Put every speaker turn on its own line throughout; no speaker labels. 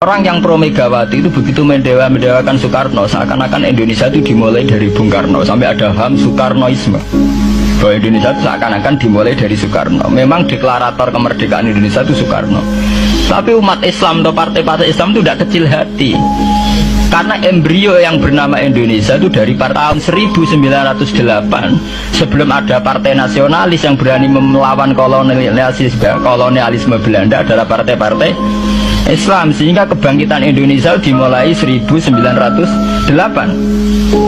Orang yang pro Megawati itu begitu mendewakan Soekarno, seakan-akan Indonesia itu dimulai dari Bung Karno, sampai ada HAM Soekarnoisme. Bahwa Indonesia itu seakan-akan dimulai dari Soekarno. Memang deklarator kemerdekaan Indonesia itu Soekarno. Tapi umat Islam atau partai-partai Islam itu tidak kecil hati. Karena embrio yang bernama Indonesia itu dari tahun 1908, sebelum ada partai nasionalis yang berani melawan kolonialisme Belanda, adalah partai-partai Islam. Sehingga kebangkitan Indonesia dimulai 1908.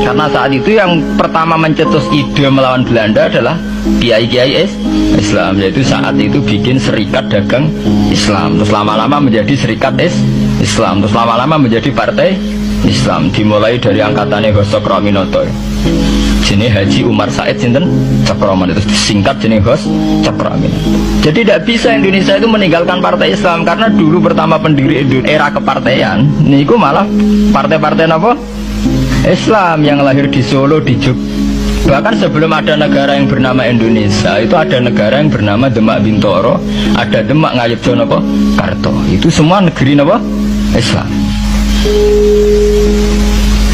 Karena saat itu yang pertama mencetus ide melawan Belanda adalah kiai-kiai Islam, yaitu saat itu bikin serikat dagang Islam, terus lama-lama menjadi serikat Islam, terus lama-lama menjadi partai Islam. Dimulai dari angkatannya Hos Cokroaminoto, jenis Haji Umar Said Sinten Cokroman, itu disingkat jenis Hos Cokroaminoto. Jadi tidak bisa Indonesia itu meninggalkan partai Islam, karena dulu pertama pendiri era kepartaian niku malah partai-partai apa? Islam yang lahir di Solo, di Jogja. Bahkan sebelum ada negara yang bernama Indonesia, itu ada negara yang bernama Demak Bintoro, ada Demak Ngayogyakarta apa? Karto. Itu semua negeri apa? Islam.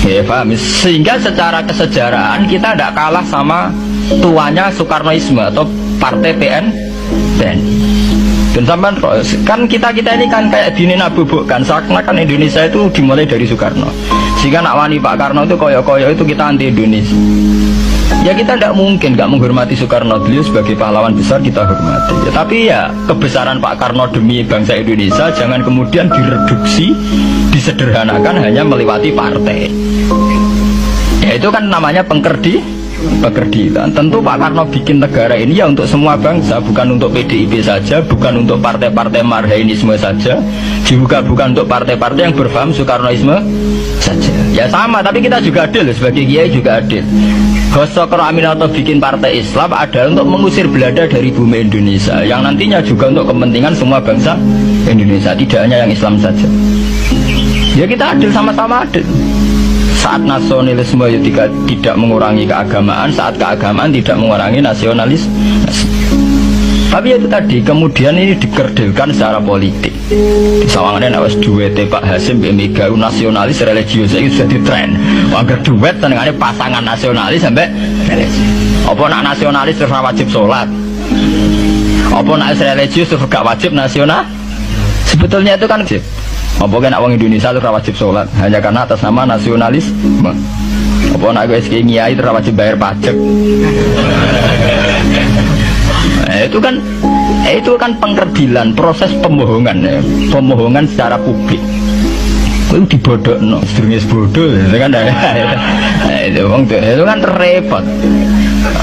Ya paham. Sehingga secara kesejarahan kita tidak kalah sama tuanya Soekarnoisme atau partai PN. Dan sampai kan kita ini kan kayak dinabubukkan seakan-akan Indonesia itu dimulai dari Soekarno. Jika nak wani Pak Karno itu koyo-koyo itu kita anti Indonesia. Ya kita tidak mungkin nggak menghormati Soekarno, beliau sebagai pahlawan besar kita hormati. Ya, tapi ya kebesaran Pak Karno demi bangsa Indonesia jangan kemudian direduksi, disederhanakan hanya melewati partai. Ya itu kan namanya pekerdilan. Tentu Pak Karno bikin negara ini ya untuk semua bangsa, bukan untuk PDIP saja, bukan untuk partai-partai marhainisme saja, juga bukan untuk partai-partai yang berfaham Soekarnoisme saja. Ya sama, tapi kita juga adil, sebagai kiai juga adil. Hos Cokroaminoto bikin partai Islam adalah untuk mengusir Belanda dari bumi Indonesia, yang nantinya juga untuk kepentingan semua bangsa Indonesia, tidak hanya yang Islam saja. Ya kita adil, sama-sama adil. Saat nasionalisme ya tidak mengurangi keagamaan, saat keagamaan tidak mengurangi nasionalis. Tapi itu tadi kemudian ini dikerdilkan secara politik. Di sawangannya awas duet Pak Hasim Mega nasionalis religius itu sudah ditren. Agar duet tenangane pasangan nasionalis sampai religius. Apa nak nasionalis terus wajib sholat? Apa nak religius terus gak wajib nasional? Sebetulnya itu kan apa kan orang Indonesia itu wajib sholat hanya karena atas nama nasionalis. Apa nak gue kiai itu wajib bayar pajak. Itu kan pengkerdilan, proses pembohongan ya. Pembohongan secara publik. Itu dibodokno, sedurunge bodoh itu kan. Itu kan repot.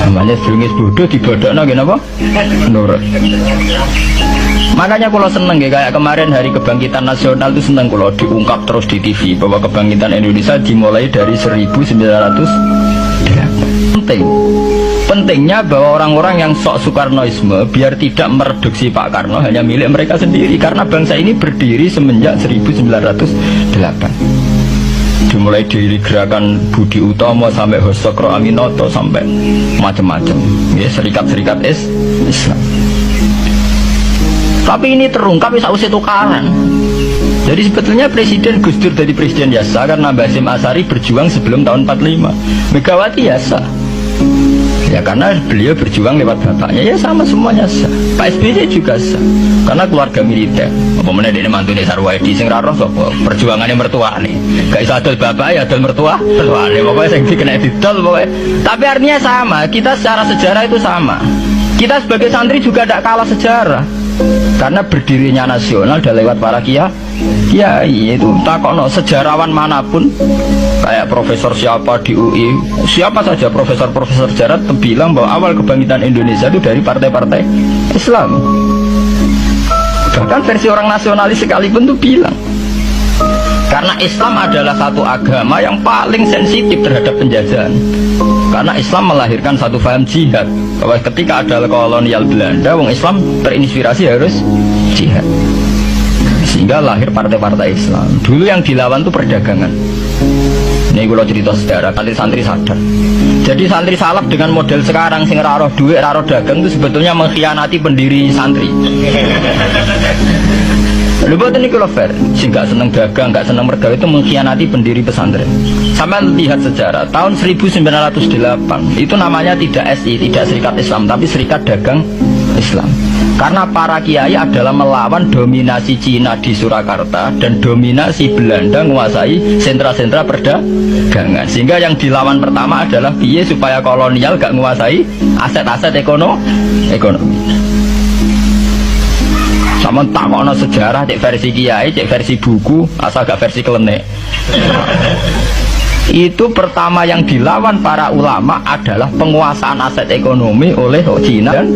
Namanya sedurunge bodoh dibodokno gini apa? Nurut. Makanya kalau seneng ya, kayak kemarin Hari Kebangkitan Nasional itu seneng kalau diungkap terus di TV bahwa kebangkitan Indonesia dimulai dari 1908. Pentingnya bahwa orang-orang yang sok Soekarnoisme biar tidak mereduksi Pak Karno hanya milik mereka sendiri, karena bangsa ini berdiri semenjak 1908. Dimulai dari gerakan Budi Utomo sampai Hos Cokroaminoto sampai macam-macam ya, serikat-serikat Islam. Tapi ini terungkap sausé tukaran. Jadi sebetulnya Presiden Gus Dur jadi presiden biasa karena Basim Asari berjuang sebelum tahun 45. Megawati biasa. Ya karena beliau berjuang lewat bapaknya, ya sama semuanya sah. Pak SBY juga sah karena keluarga militer. Apa meneh dene mantune Sarwaedi sing ra roh sapa? Perjuangannya mertuane. Gak iso adol bapak ya adol mertuane. Pokoke sing dikena didol pokoke. Tapi artinya sama, kita secara sejarah itu sama. Kita sebagai santri juga tidak kalah sejarah. Karena berdirinya nasional udah lewat para kiai. Itu takono sejarawan manapun kayak profesor siapa di UI, siapa saja profesor-profesor sejarah bilang bahwa awal kebangkitan Indonesia itu dari partai-partai Islam. Bahkan versi orang nasionalis sekalipun tuh bilang karena Islam adalah satu agama yang paling sensitif terhadap penjajahan. Karena Islam melahirkan satu paham jihad, bahwa ketika ada kolonial Belanda, wong Islam terinspirasi harus jihad. Sehingga lahir partai-partai Islam. Dulu yang dilawan itu perdagangan. Ini kalau cerita sejarah, santri-santri sadar. Jadi santri salaf dengan model sekarang sing raro duit, raro dagang itu sebetulnya mengkhianati pendiri santri. Lho boten niku lho fair. Sing gak seneng dagang, gak seneng mergawe itu mengkhianati pendiri pesantren. Sama lihat sejarah, tahun 1908 itu namanya tidak SI, tidak Serikat Islam, tapi Serikat Dagang Islam. Karena para kiai adalah melawan dominasi Cina di Surakarta dan dominasi Belanda menguasai sentra-sentra perdagangan. Sehingga yang dilawan pertama adalah piye supaya kolonial gak menguasai aset-aset ekonomi. Sama takono sejarah, cek versi kiai, cek versi buku, asal gak versi klenek. Itu pertama yang dilawan para ulama adalah penguasaan aset ekonomi oleh Cina dan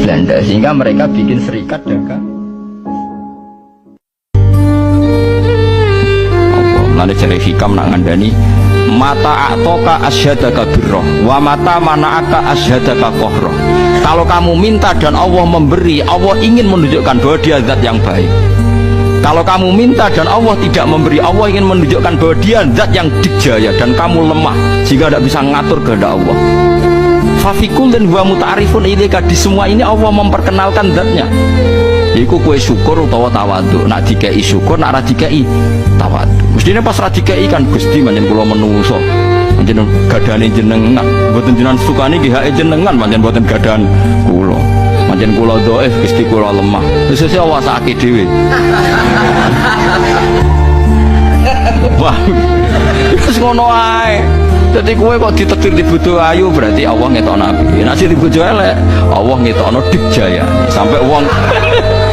Belanda, sehingga mereka bikin serikat dagang. Lalu cari hikam nak ngandani mata atoka asyhadaka birroh wa mata mana'aka asyhadaka kohroh. Kalau kamu minta dan Allah memberi, Allah ingin menunjukkan bahwa dia zat yang baik. Kalau kamu minta dan Allah tidak memberi, Allah ingin menunjukkan bahwa dia zat yang dikjaya dan kamu lemah sehingga tidak bisa ngatur kehendak Allah. Fafikul dan huwa muta'arifun ilaika, di semua ini Allah memperkenalkan zatnya. Iku kue syukur utawa tawadhu. Nak dikei syukur, nak ra dikei tawadhu. Mestinya pas ra dikei kan Gusti manjen kula menungso. Manjen gadane jenengan, mboten jenengan sukani nggih hake jenengan, manjen mboten gadahan kula. Manjen kula dhaif, Gusti kula lemah. Sesuk awasake dhewe. Wah. Wis ngono ae. Jadi kowe kok ditetir di bojo ayu berarti Allah ngetokno apike. Nek di bojo elek, Allah ngetokno dikjaya.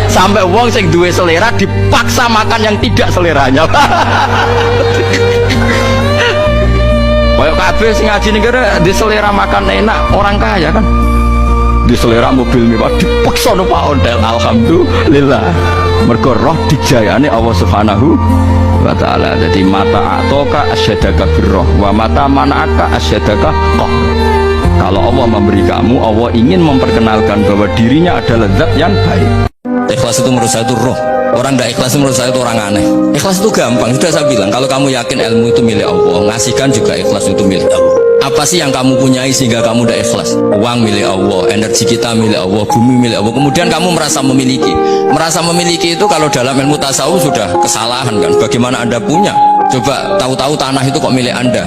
Sampai wong sing duwe selera dipaksa makan yang tidak seleranya. Kayak kabeh sing ngaji negara di selera makan enak, orang kaya kan. Di selera mobil mewah dipaksa no Pak Ondel. Alhamdulillah. Mergo roh dijayane Allah Subhanahu wa ta'ala. Jadi mata atoka asyadaka birroh wa mata mana'aka asyadaka qoh. Kalau Allah memberi kamu, Allah ingin memperkenalkan bahwa dirinya adalah zat yang baik. Ikhlas itu menurut saya itu roh. Orang tidak ikhlas menurut saya itu orang aneh. Ikhlas itu gampang, sudah saya bilang. Kalau kamu yakin ilmu itu milik Allah, ngasihkan juga ikhlas itu milik Allah. Apa sih yang kamu punyai sehingga kamu tidak ikhlas? Uang milik Allah, energi kita milik Allah, bumi milik Allah. Kemudian kamu merasa memiliki. Merasa memiliki itu kalau dalam ilmu tasawuf sudah kesalahan kan. Bagaimana Anda punya? Coba tahu-tahu tanah itu kok milik Anda.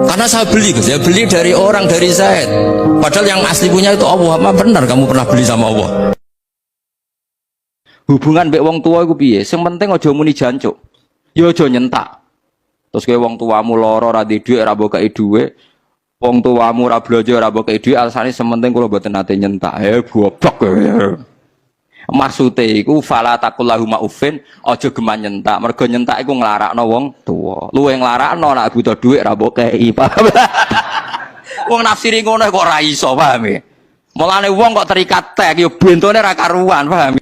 Karena saya beli, saya beli dari orang, dari Zaid. Padahal yang asli punya itu Allah. Apa benar kamu pernah beli sama Allah? Hubungan mbek wong tua iku piye? Sing penting aja muni jancuk. Ya aja nyentak. Terus kowe wong tuamu lara ra duwe dhuwit, ra mbok kei dhuwit. Wong tuamu ra blojo ra mbok kei dhuwit, alasane sementing kula mboten nate nyentak. Goblok kowe. Maksude iku fala taqullahu ma'ufin, aja geman nyentak. Mergo nyentak iku nglarakno wong tuwa. Luwe nglarakno nek butuh dhuwit ra mbok kei. Wong nafsiri ngono kok ra iso, paham e? Mulane wong kok terikat tek ya bentone ra karuan, paham?